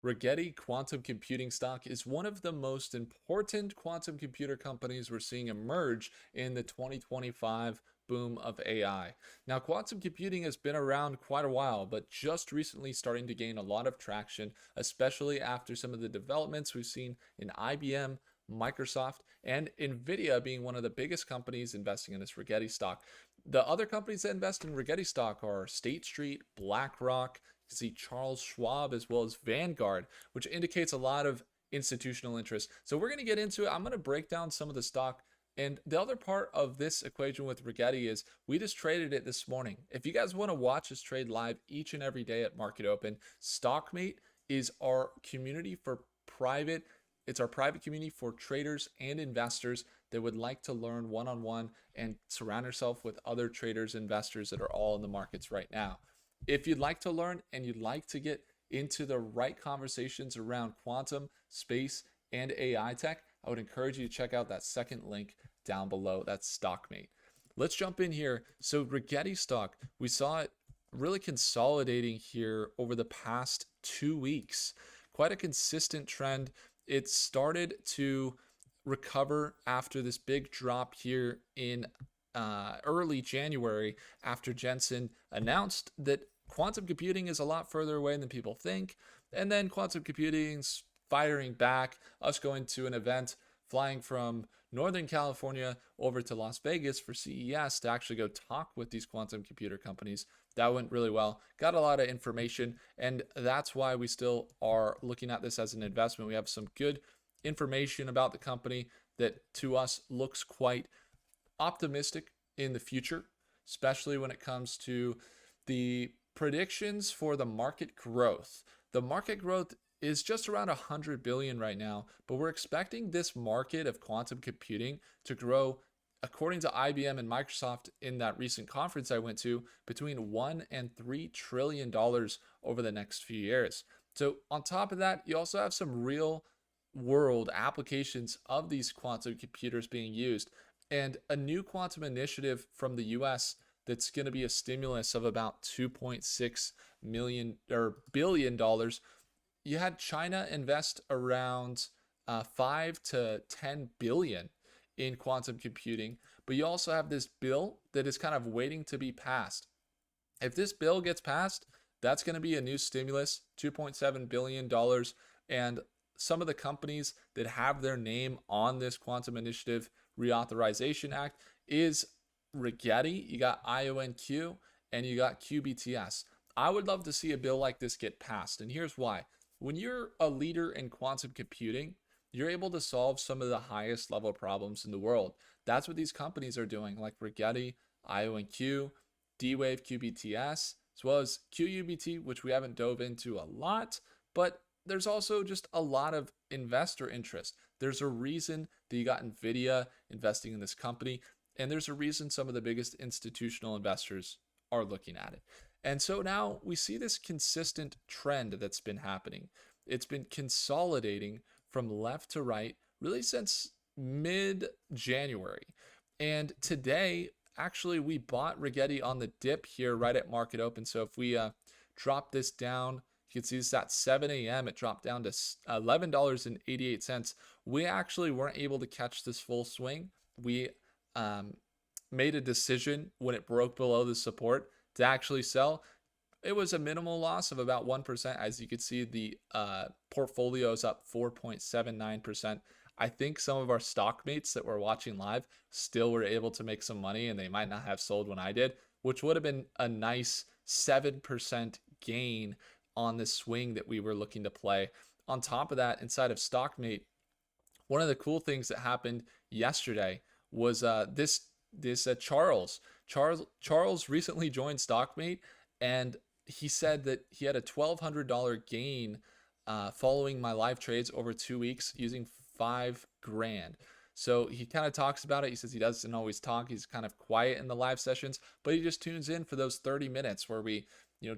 Rigetti quantum computing stock is one of the most important quantum computer companies we're seeing emerge in the 2025 boom of AI. Now, quantum computing has been around quite a while, but just recently starting to gain a lot of traction, especially after some of the developments we've seen in IBM, Microsoft, and Nvidia being one of the biggest companies investing in this Rigetti stock. The other companies that invest in Rigetti stock are State Street, BlackRock, see Charles Schwab, as well as Vanguard, which indicates a lot of institutional interest. So we're going to get into it. I'm going to break down some of the stock. And the other part of this equation with Rigetti is we just traded it this morning. If you guys want to watch us trade live each and every day at Market Open, Stockmate is our community for private. It's our private community for traders and investors that would like to learn one-on-one and surround yourself with other traders, investors that are all in the markets right now. If you'd like to learn and you'd like to get into the right conversations around quantum, space, and AI tech, I would encourage you to check out that second link down below. That's Stockmate. Let's jump in here. So Rigetti stock, we saw it really consolidating here over the past 2 weeks. Quite a consistent trend. It started to recover after this big drop here in early January after Jensen announced that quantum computing is a lot further away than people think. And then quantum computing's firing back, us going to an event, flying from Northern California over to Las Vegas for CES to actually go talk with these quantum computer companies. That went really well. Got a lot of information, and that's why we still are looking at this as an investment. We have some good information about the company that to us looks quite optimistic in the future, especially when it comes to the predictions for the market growth. The market growth is just around 100 billion right now, but we're expecting this market of quantum computing to grow, according to IBM and Microsoft in that recent conference I went to, between $1 and $3 trillion over the next few years. So on top of that, you also have some real world applications of these quantum computers being used, and a new quantum initiative from the US that's going to be a stimulus of about 2.6 million or billion dollars. You had China invest around 5 to 10 billion in quantum computing, but you also have this bill that is kind of waiting to be passed. If this bill gets passed, that's going to be a new stimulus, $2.7 billion. And some of the companies that have their name on this Quantum Initiative Reauthorization Act is Rigetti, you got IONQ, and you got QBTS. I would love to see a bill like this get passed, and here's why. When you're a leader in quantum computing, you're able to solve some of the highest level problems in the world. That's what these companies are doing, like Rigetti, IONQ, D-Wave, QBTS, as well as QUBT, which we haven't dove into a lot, but there's also just a lot of investor interest. There's a reason that you got Nvidia investing in this company, and there's a reason some of the biggest institutional investors are looking at it. And so now we see this consistent trend that's been happening. It's been consolidating from left to right really since mid-January. And today, actually, we bought Rigetti on the dip here right at market open. So if we drop this down, you can see this at 7 a.m. It dropped down to $11.88. We actually weren't able to catch this full swing. We made a decision when it broke below the support to actually sell. It was a minimal loss of about 1%. As you can see, the portfolio is up 4.79%. I think some of our stock mates that were watching live still were able to make some money, and they might not have sold when I did, which would have been a nice 7% gain on the swing that we were looking to play. On top of that, inside of Stockmate, one of the cool things that happened yesterday was this Charles recently joined Stockmate, and he said that he had a $1,200 gain following my live trades over 2 weeks using $5,000. So he kind of talks about it. He says he doesn't always talk. He's kind of quiet in the live sessions, but he just tunes in for those 30 minutes where we,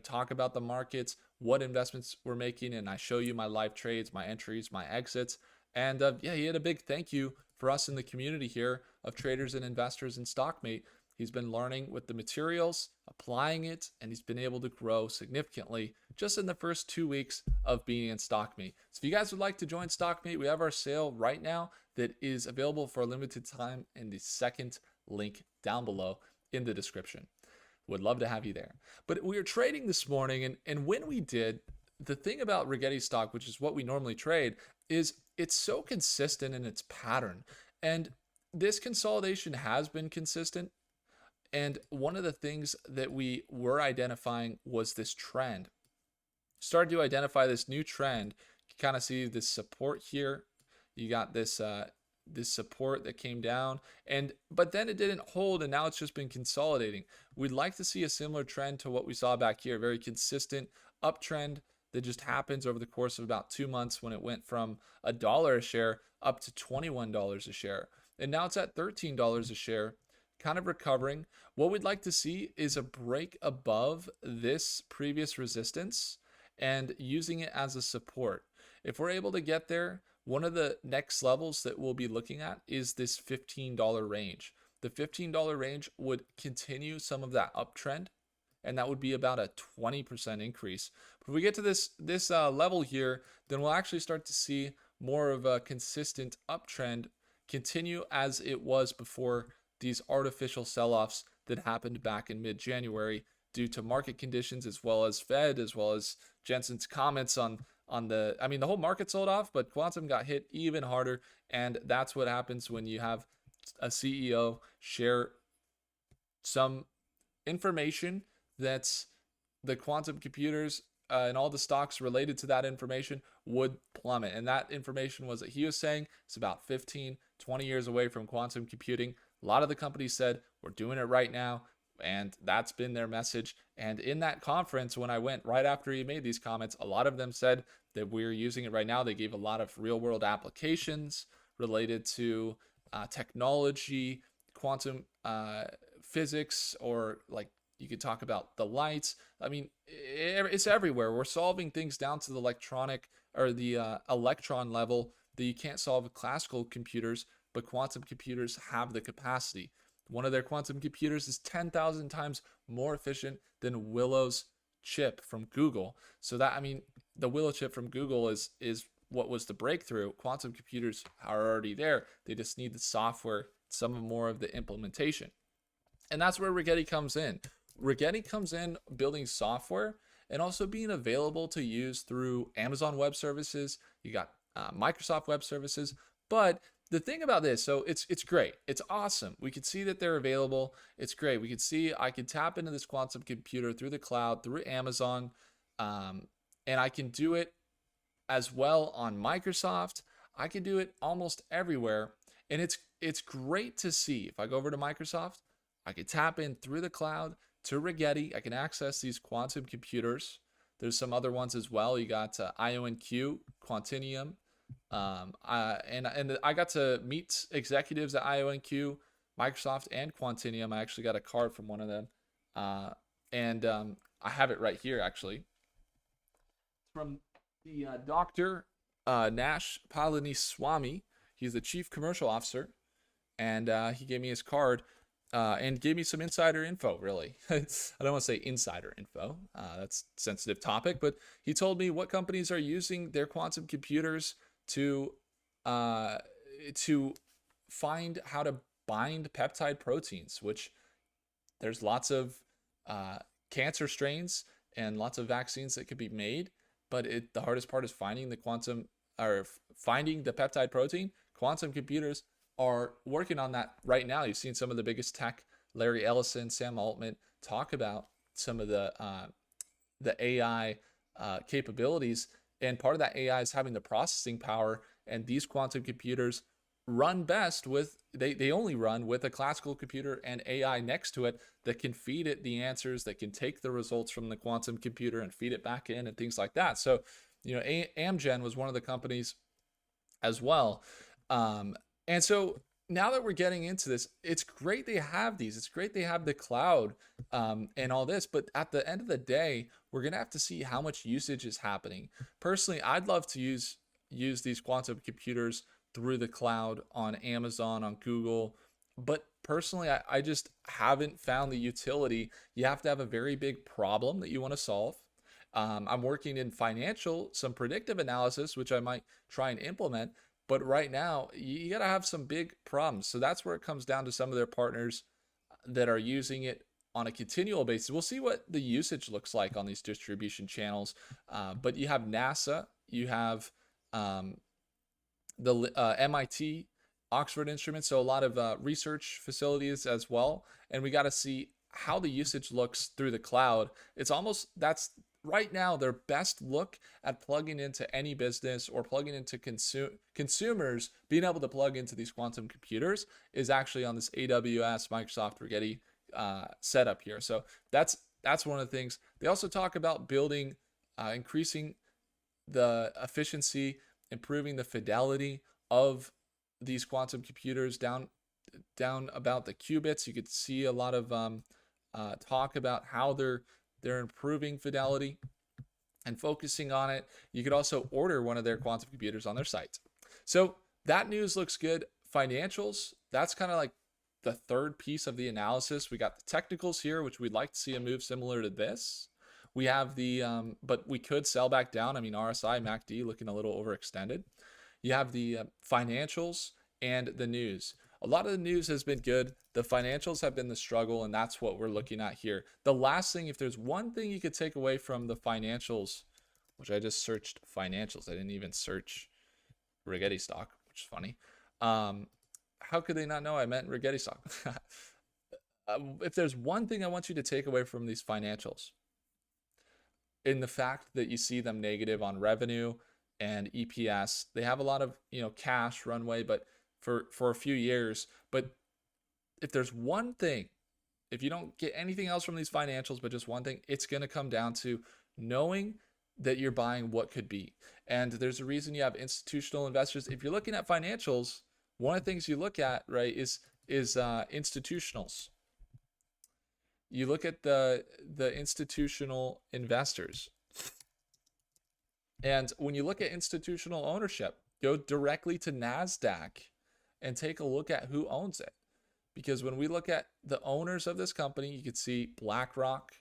talk about the markets, what investments we're making, and I show you my live trades, my entries, my exits. And he had a big thank you for us in the community here of traders and investors in Stockmate. He's been learning with the materials, applying it, and he's been able to grow significantly just in the first 2 weeks of being in StockMate. So if you guys would like to join StockMate, we have our sale right now that is available for a limited time in the second link down below in the description. Would love to have you there. But we were trading this morning, and when we did, the thing about Rigetti stock, which is what we normally trade, is it's so consistent in its pattern. And this consolidation has been consistent. And one of the things that we were identifying was this trend. Started to identify this new trend. You kind of see this support here. You got this this support that came down, but then it didn't hold, and now it's just been consolidating. We'd like to see a similar trend to what we saw back here, a very consistent uptrend that just happens over the course of about 2 months, when it went from $1 a share up to $21 a share, and now it's at $13 a share, kind of recovering. What we'd like to see is a break above this previous resistance and using it as a support. If we're able to get there, one of the next levels that we'll be looking at is this $15 range. The $15 range would continue some of that uptrend, and that would be about a 20% increase. But if we get to this level here, then we'll actually start to see more of a consistent uptrend continue as it was before these artificial sell-offs that happened back in mid-January due to market conditions, as well as Fed, as well as Jensen's comments on the whole market sold off, but Quantum got hit even harder. And that's what happens when you have a CEO share some information that's the quantum computers and all the stocks related to that information would plummet. And that information was that he was saying it's about 15, 20 years away from quantum computing. A lot of the companies said, we're doing it right now. And that's been their message. And in that conference, when I went right after he made these comments, a lot of them said that we're using it right now. They gave a lot of real world applications related to technology, quantum physics, or like you could talk about the lights. I mean, it's everywhere. We're solving things down to the electronic or the electron level that you can't solve with classical computers, but quantum computers have the capacity. One of their quantum computers is 10,000 times more efficient than Willow's chip from Google. So that, the Willow chip from Google is what was the breakthrough. Quantum computers are already there. They just need the software, some more of the implementation. And that's where Rigetti comes in. Rigetti comes in building software and also being available to use through Amazon Web Services. You got Microsoft Web Services, but the thing about this, so it's great. It's awesome. We can see that they're available. It's great. We can see I can tap into this quantum computer through the cloud, through Amazon, and I can do it as well on Microsoft. I can do it almost everywhere, and it's great to see. If I go over to Microsoft, I can tap in through the cloud to Rigetti. I can access these quantum computers. There's some other ones as well. You got IONQ, Quantinium. And I got to meet executives at IONQ, Microsoft, and Quantinium. I actually got a card from one of them, and I have it right here actually. From the Dr. Nash Palaniswamy. He's the chief commercial officer, and he gave me his card and gave me some insider info. Really, I don't want to say insider info. That's a sensitive topic, but he told me what companies are using their quantum computers to find how to bind peptide proteins, which there's lots of cancer strains and lots of vaccines that could be made, but the hardest part is finding the peptide protein. Quantum computers are working on that right now. You've seen some of the biggest tech, Larry Ellison, Sam Altman, talk about some of the AI capabilities. And part of that AI is having the processing power, and these quantum computers run best with, they only run with a classical computer and AI next to it that can feed it the answers, that can take the results from the quantum computer and feed it back in and things like that. So, Amgen was one of the companies as well. And so now that we're getting into this, it's great they have these. It's great they have the cloud and all this. But at the end of the day, we're going to have to see how much usage is happening. Personally, I'd love to use these quantum computers through the cloud on Amazon, on Google. But personally, I just haven't found the utility. You have to have a very big problem that you want to solve. I'm working in financial, some predictive analysis, which I might try and implement. But right now, you got to have some big problems. So that's where it comes down to some of their partners that are using it on a continual basis. We'll see what the usage looks like on these distribution channels. But you have NASA, you have the MIT, Oxford Instruments, so a lot of research facilities as well. And we got to see how the usage looks through the cloud. It's almost, that's right now their best look at plugging into any business or plugging into consumers being able to plug into these quantum computers is actually on this AWS Microsoft Rigetti setup here. So that's one of the things. They also talk about building, increasing the efficiency, improving the fidelity of these quantum computers down about the qubits. You could see a lot of talk about how they're improving fidelity and focusing on it. You could also order one of their quantum computers on their site. So that news looks good. Financials, that's kind of like the third piece of the analysis. We got the technicals here, which we'd like to see a move similar to this. We have the, but we could sell back down. I mean, RSI, MACD looking a little overextended. You have the financials and the news. A lot of the news has been good. The financials have been the struggle, and that's what we're looking at here. The last thing, if there's one thing you could take away from the financials, which I just searched financials. I didn't even search Rigetti stock, which is funny. How could they not know I meant Rigetti stock? If there's one thing I want you to take away from these financials, in the fact that you see them negative on revenue and EPS, they have a lot of cash runway, but for a few years. But if there's one thing, if you don't get anything else from these financials, but just one thing, it's going to come down to knowing that you're buying what could be. And there's a reason you have institutional investors. If you're looking at financials, one of the things you look at, right, is institutionals. You look at the institutional investors. And when you look at institutional ownership, go directly to NASDAQ and take a look at who owns it. Because when we look at the owners of this company, you can see BlackRock.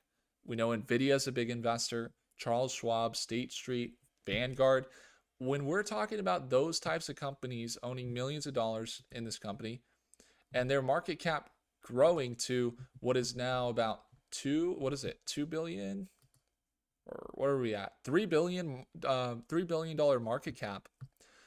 We know NVIDIA is a big investor, Charles Schwab, State Street, Vanguard. When we're talking about those types of companies owning millions of dollars in this company and their market cap growing to what is now about $2 billion? Or what are we at? $3 billion market cap.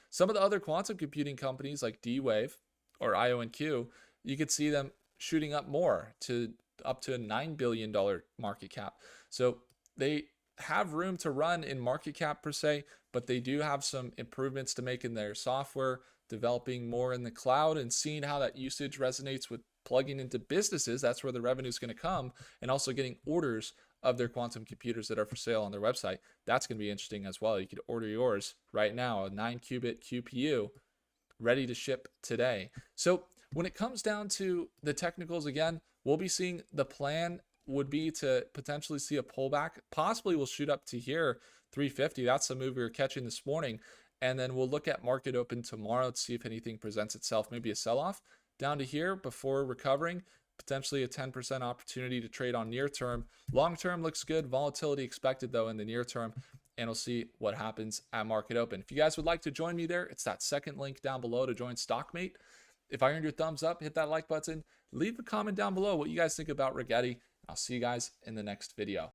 Some of the other quantum computing companies like D-Wave or IonQ, you could see them shooting up more to up to a $9 billion market cap. So they have room to run in market cap per se, but they do have some improvements to make in their software, developing more in the cloud and seeing how that usage resonates with plugging into businesses. That's where the revenue is going to come, and also getting orders of their quantum computers that are for sale on their website. That's going to be interesting as well. You could order yours right now, a 9-qubit QPU, ready to ship today. So when it comes down to the technicals, again, we'll be seeing the plan would be to potentially see a pullback. Possibly we'll shoot up to here, 350. That's the move we were catching this morning. And then we'll look at market open tomorrow to see if anything presents itself, maybe a sell-off down to here before recovering. Potentially a 10% opportunity to trade on near term. Long term looks good. Volatility expected though in the near term, and we'll see what happens at market open. If you guys would like to join me there, it's that second link down below to join Stockmate. If I earned your thumbs up, hit that like button. Leave a comment down below what you guys think about Rigetti. I'll see you guys in the next video.